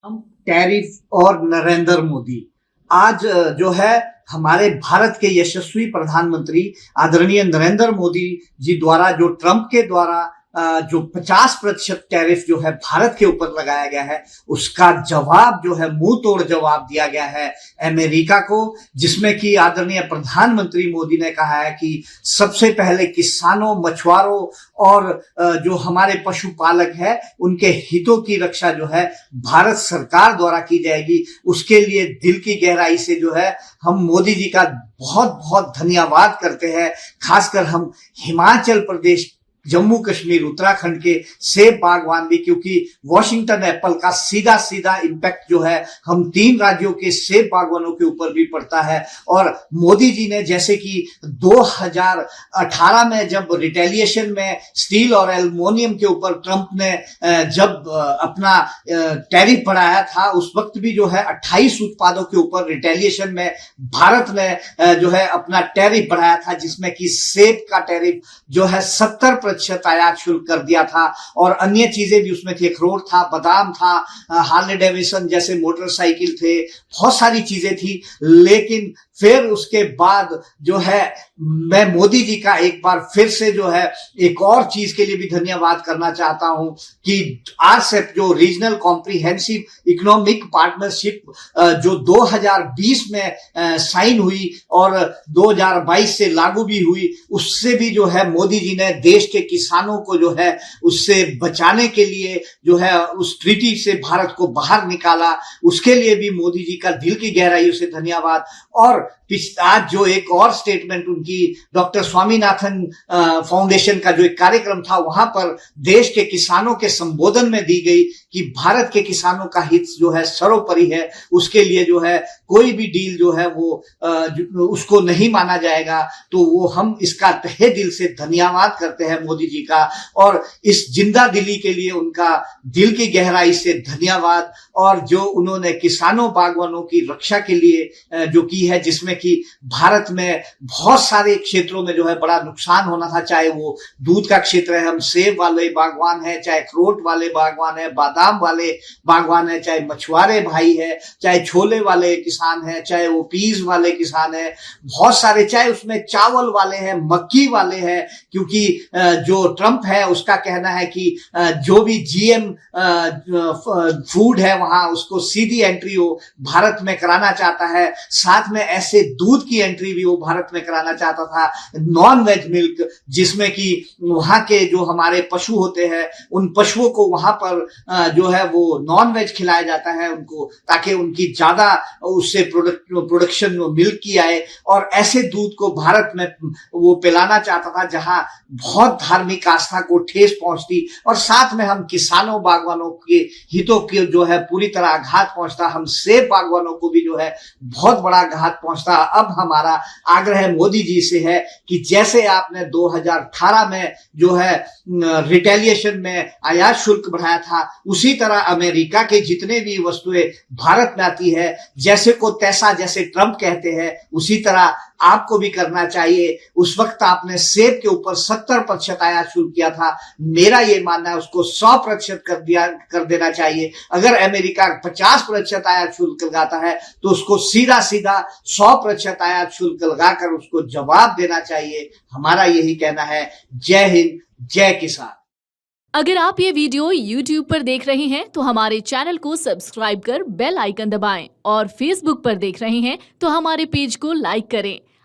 हम टैरिफ और नरेंद्र मोदी आज जो है हमारे भारत के यशस्वी प्रधानमंत्री आदरणीय नरेंद्र मोदी जी द्वारा जो ट्रंप के द्वारा जो 50% टैरिफ जो है भारत के ऊपर लगाया गया है, उसका जवाब जो है मुंह तोड़ जवाब दिया गया है अमेरिका को, जिसमें कि आदरणीय प्रधानमंत्री मोदी ने कहा है कि सबसे पहले किसानों, मछुआरों और जो हमारे पशुपालक है उनके हितों की रक्षा जो है भारत सरकार द्वारा की जाएगी। उसके लिए दिल की गहराई से जो है हम मोदी जी का बहुत बहुत धन्यवाद करते हैं। खासकर हम हिमाचल प्रदेश, जम्मू कश्मीर, उत्तराखंड के सेब बागवान भी, क्योंकि वॉशिंगटन एप्पल का सीधा सीधा इम्पैक्ट जो है हम 3 राज्यों के सेब बागवानों के ऊपर भी पड़ता है। और मोदी जी ने जैसे कि 2018 में जब रिटेलिएशन में स्टील और एल्युमिनियम के ऊपर ट्रंप ने जब अपना टैरिफ बढ़ाया था, उस वक्त भी जो है 28 उत्पादों के ऊपर रिटेलिएशन में भारत ने जो है अपना टैरिफ बढ़ाया था, जिसमें कि सेब का टैरिफ जो है 70% आयात शुल्क कर दिया था और अन्य चीजें भी उसमें थी, अखरोट था, बादाम था, हार्ले डेविडसन जैसे मोटरसाइकिल थे, बहुत सारी चीजें थी। लेकिन फिर उसके बाद जो है मैं मोदी जी का एक बार फिर से जो है एक और चीज के लिए भी धन्यवाद करना चाहता हूं कि आरसेप जो रीजनल कॉम्प्रिहेंसिव इकोनॉमिक पार्टनरशिप जो 2020 में साइन हुई और 2022 से लागू भी हुई, उससे भी जो है मोदी जी ने देश के किसानों को जो है उससे बचाने के लिए जो है उस ट्रीटी से भारत को बाहर निकाला। उसके लिए भी मोदी जी का दिल की गहराइयों से धन्यवाद। और आज जो एक और स्टेटमेंट उनकी डॉक्टर स्वामीनाथन फाउंडेशन का जो एक कार्यक्रम था, वहां पर देश के किसानों के संबोधन में दी गई कि भारत के किसानों का हित जो है सर्वोपरि है, उसके लिए जो है कोई भी डील जो है वो उसको नहीं माना जाएगा। तो वो हम इसका तहे दिल से धन्यवाद करते हैं मोदी जी का, और इस जिंदा दिली के लिए उनका दिल की गहराई से धन्यवाद। और जो उन्होंने किसानों, बागवानों की रक्षा के लिए जो की है, जिसमें कि भारत में बहुत सारे क्षेत्रों में जो है बड़ा नुकसान होना था, चाहे वो दूध का क्षेत्र है, हम सेब वाले बागवान है, चाहे अखरोट वाले बागवान है, बादाम वाले बागवान है, चाहे मछुआरे भाई है, चाहे छोले वाले किसान है, चाहे वो पीस वाले किसान है, बहुत सारे, चाहे उसमें चावल वाले हैं, मक्की वाले हैं, क्योंकि जो ट्रंप है उसका कहना है कि जो भी जीएम फूड है वहां उसको सीधी एंट्री वो भारत में कराना चाहता है। साथ में ऐसे दूध की एंट्री भी वो भारत में कराना चाहता था, नॉन वेज मिल्क, जिसमें कि वहां के जो हमारे पशु होते हैं उन पशुओं को वहां पर जो है वो नॉन वेज खिलाया जाता है उनको, ताकि उनकी ज्यादा उससे प्रोडक्शन मिल्क की आए। और ऐसे दूध को भारत में वो पिलाना चाहता था जहां बहुत धार्मिक आस्था को ठेस पहुंचती, और साथ में हम किसानों, बागवानों के हितों के जो है पूरी तरह आघात पहुंचता, हम सेब बागवानों को भी जो है बहुत बड़ा आघात पहुंचता। अब हमारा आग्रह मोदी जी से है कि जैसे आपने 2018 में जो है रिटेलिएशन में आयात शुल्क बढ़ाया था, उसी तरह अमेरिका के जितने भी वस्तुएं भारत में आती है, जैसे को तैसा, जैसे ट्रंप कहते हैं, उसी तरह आपको भी करना चाहिए। उस वक्त आपने सेब के ऊपर 70% आयात शुल्क किया था, मेरा ये मानना है उसको 100% कर देना चाहिए। अगर अमेरिका 50% आयात शुल्क लगाता है तो उसको सीधा सीधा 100% आयात शुल्क लगाकर उसको जवाब देना चाहिए। हमारा यही कहना है। जय हिंद, जय किसान। अगर आप ये वीडियो YouTube पर देख रहे हैं तो हमारे चैनल को सब्सक्राइब कर बेल आइकन दबाएं, और Facebook पर देख रहे हैं तो हमारे पेज को लाइक करें।